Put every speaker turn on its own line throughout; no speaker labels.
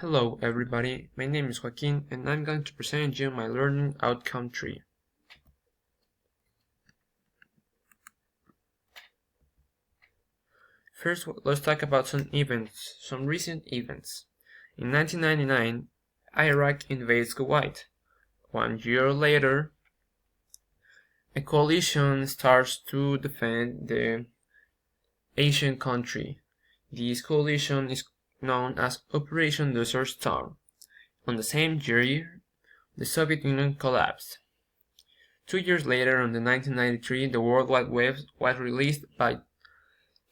Hello everybody, my name is Joaquin and I'm going to present you my learning outcome tree. First, let's talk about some recent events. In 1999, Iraq invades Kuwait. 1 year later, a coalition starts to defend the Asian country. This coalition is known as Operation Desert Storm. On the same year, the Soviet Union collapsed. 2 years later, in 1993, the World Wide Web was released by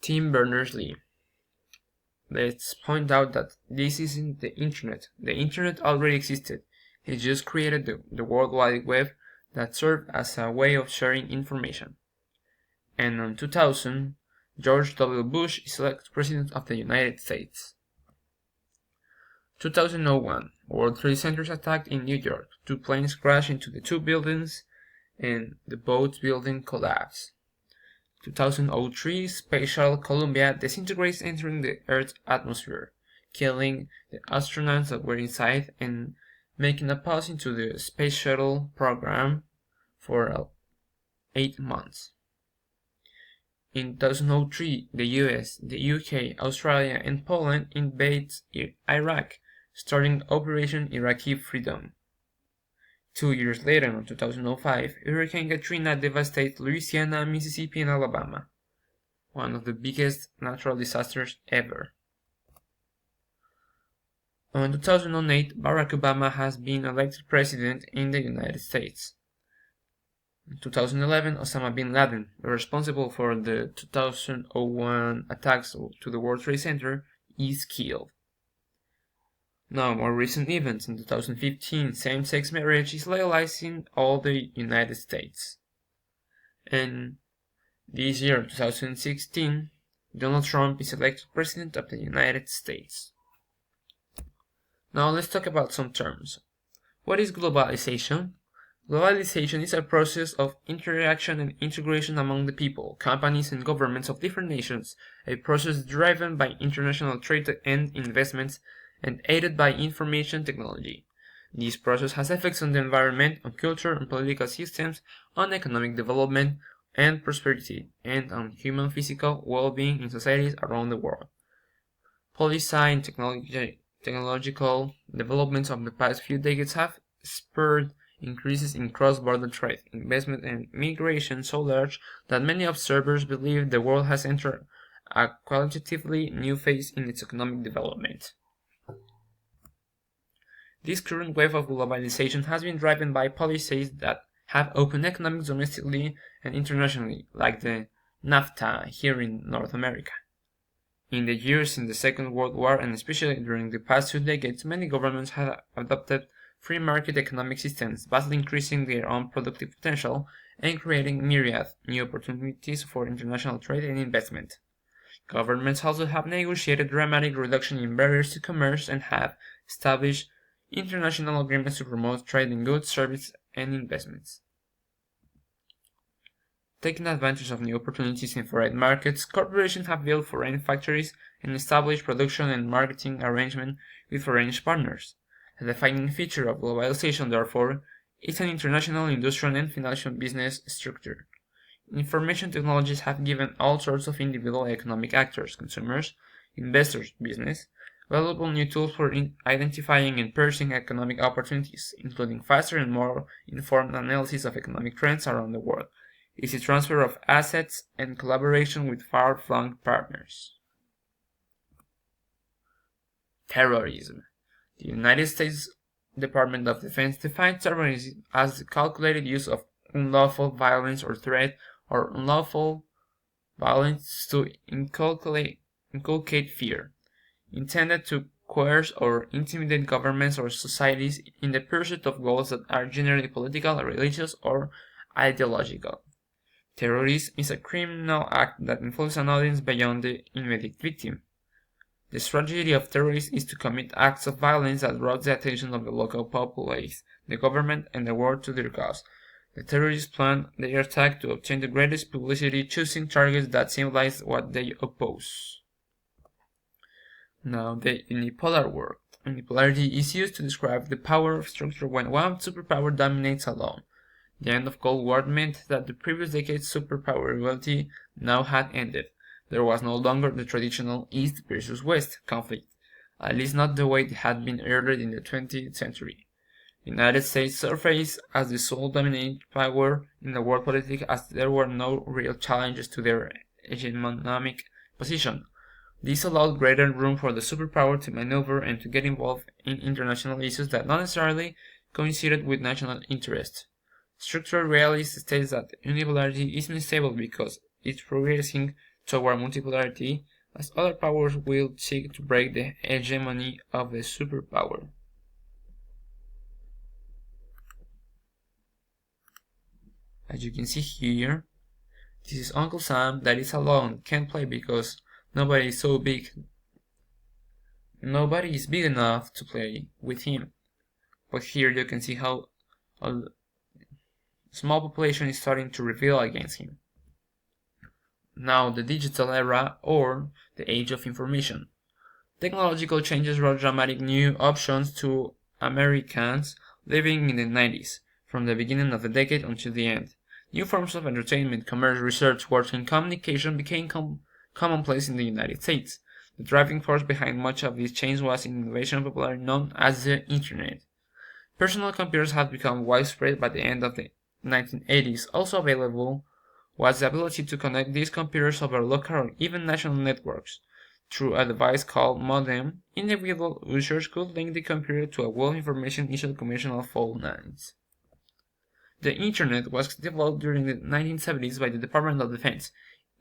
Tim Berners-Lee. Let's point out that this isn't the internet. The internet already existed. He just created the World Wide Web that served as a way of sharing information. And in 2000, George W. Bush is elected President of the United States. 2001, World Trade Centers attacked in New York. 2 planes crashed into the 2 buildings and the both building collapsed. 2003, Space Shuttle Columbia disintegrates entering the Earth's atmosphere, killing the astronauts that were inside and making a pause into the Space Shuttle program for 8 months. In 2003, the US, the UK, Australia, and Poland invades Iraq, starting Operation Iraqi Freedom. 2 years later, in 2005, Hurricane Katrina devastates Louisiana, Mississippi, and Alabama, one of the biggest natural disasters ever. In 2008, Barack Obama has been elected president in the United States. In 2011, Osama bin Laden, responsible for the 2001 attacks to the World Trade Center, is killed. Now, more recent events. In 2015, same-sex marriage is legalized in all the United States. And this year, 2016, Donald Trump is elected President of the United States. Now, let's talk about some terms. What is globalization? Globalization is a process of interaction and integration among the people, companies, and governments of different nations, a process driven by international trade and investments and aided by information technology. This process has effects on the environment, on culture, on political systems, on economic development and prosperity, and on human physical well-being in societies around the world. Policy and technological developments of the past few decades have spurred increases in cross-border trade, investment, and migration so large that many observers believe the world has entered a qualitatively new phase in its economic development. This current wave of globalization has been driven by policies that have opened economics domestically and internationally, like the NAFTA here in North America. In the years in the Second World War, and especially during the past 2 decades, many governments have adopted free market economic systems, vastly increasing their own productive potential and creating myriad new opportunities for international trade and investment. Governments also have negotiated dramatic reduction in barriers to commerce and have established international agreements to promote trade in goods, services, and investments. Taking advantage of new opportunities in foreign markets, corporations have built foreign factories and established production and marketing arrangements with foreign partners. A defining feature of globalization, therefore, is an international industrial and financial business structure. Information technologies have given all sorts of individual economic actors, consumers, investors, business, valuable new tools for identifying and pursuing economic opportunities, including faster and more informed analysis of economic trends around the world, easy transfer of assets, and collaboration with far-flung partners. Terrorism. The United States Department of Defense defines terrorism as the calculated use of unlawful violence or threat or unlawful violence to inculcate fear, intended to coerce or intimidate governments or societies in the pursuit of goals that are generally political, religious, or ideological. Terrorism is a criminal act that influences an audience beyond the immediate victim. The strategy of terrorists is to commit acts of violence that draw the attention of the local populace, the government, and the world to their cause. The terrorists plan their attack to obtain the greatest publicity, choosing targets that symbolize what they oppose. Now, the unipolar world. unipolarity is used to describe the power of structure when one superpower dominates alone. The end of Cold War meant that the previous decade's superpower rivalry now had ended. There was no longer the traditional East versus West conflict, at least not the way it had been earlier in the 20th century. The United States surfaced as the sole dominant power in the world politics as there were no real challenges to their hegemonic position. This allowed greater room for the superpower to maneuver and to get involved in international issues that not necessarily coincided with national interest. Structural realist states that unipolarity is unstable because it's progressing toward multipolarity, as other powers will seek to break the hegemony of the superpower. As you can see here, this is Uncle Sam that is alone, can't play because nobody is so big. Nobody is big enough to play with him. But here you can see how a small population is starting to rebel against him. Now the digital era, or the age of information. Technological changes brought dramatic new options to Americans living in the 90s, from the beginning of the decade until the end. New forms of entertainment, commerce, research, work, and communication became commonplace in the United States. The driving force behind much of this change was an innovation popularly known as the Internet. Personal computers had become widespread by the end of the 1980s. Also available was the ability to connect these computers over local or even national networks. Through a device called modem, individual users could link the computer to a wall of information issued conventional phone lines. The Internet was developed during the 1970s by the Department of Defense.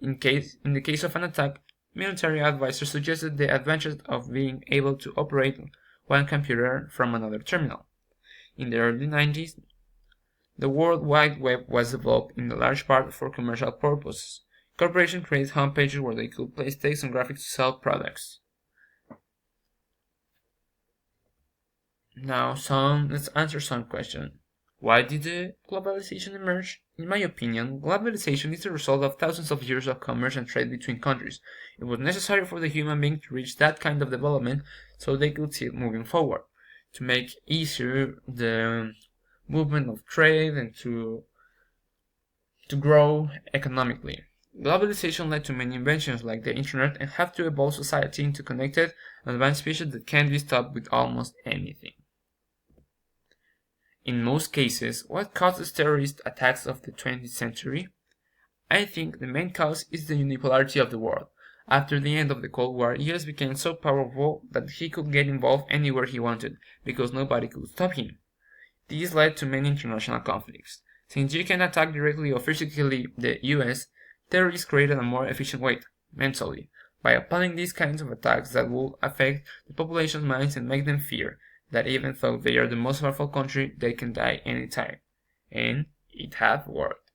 In the case of an attack, military advisors suggested the advantage of being able to operate one computer from another terminal. In the early 90s, the World Wide Web was developed in large part for commercial purposes. Corporations created homepages where they could place text and graphics to sell products. Now, let's answer some questions. Why did the globalization emerge? In my opinion, globalization is the result of thousands of years of commerce and trade between countries. It was necessary for the human being to reach that kind of development so they could see it moving forward, to make easier the movement of trade and to grow economically. Globalization led to many inventions like the internet and have to evolve society into connected, advanced species that can be stopped with almost anything. In most cases, what causes terrorist attacks of the 20th century? I think the main cause is the unipolarity of the world. After the end of the Cold War, US became so powerful that he could get involved anywhere he wanted, because nobody could stop him. This led to many international conflicts. Since you can attack directly or physically the US, terrorists created a more efficient way, mentally, by applying these kinds of attacks that will affect the population's minds and make them fear that even though they are the most powerful country, they can die anytime. And it has worked.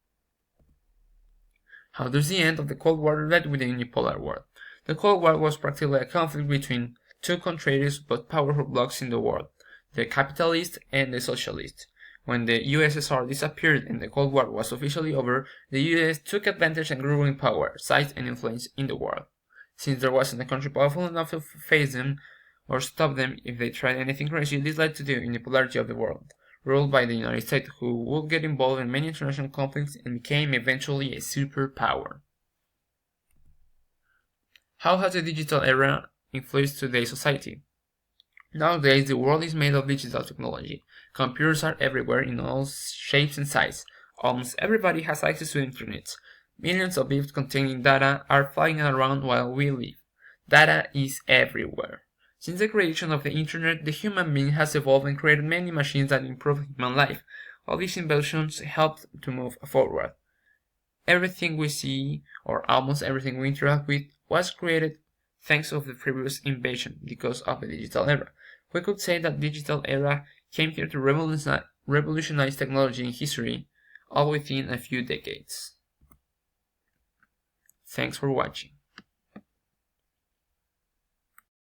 How does the end of the Cold War relate with the unipolar world? The Cold War was practically a conflict between two contrarious but powerful blocs in the world, the capitalist and the socialist. When the USSR disappeared and the Cold War was officially over, the US took advantage and grew in power, size, and influence in the world. Since there wasn't a country powerful enough to face them or stop them if they tried anything crazy, this led to the unipolarity of the world, ruled by the United States, who would get involved in many international conflicts and became eventually a superpower. How has the digital era influenced today's society? Nowadays, the world is made of digital technology. Computers are everywhere in all shapes and sizes. Almost everybody has access to the internet. Millions of bits containing data are flying around while we live. Data is everywhere. Since the creation of the internet, the human being has evolved and created many machines that improve human life. All these inventions helped to move forward. Everything we see, or almost everything we interact with, was created thanks to the previous invention because of the digital era. We could say that the digital era came here to revolutionize technology in history, all within a few decades. Thanks for watching.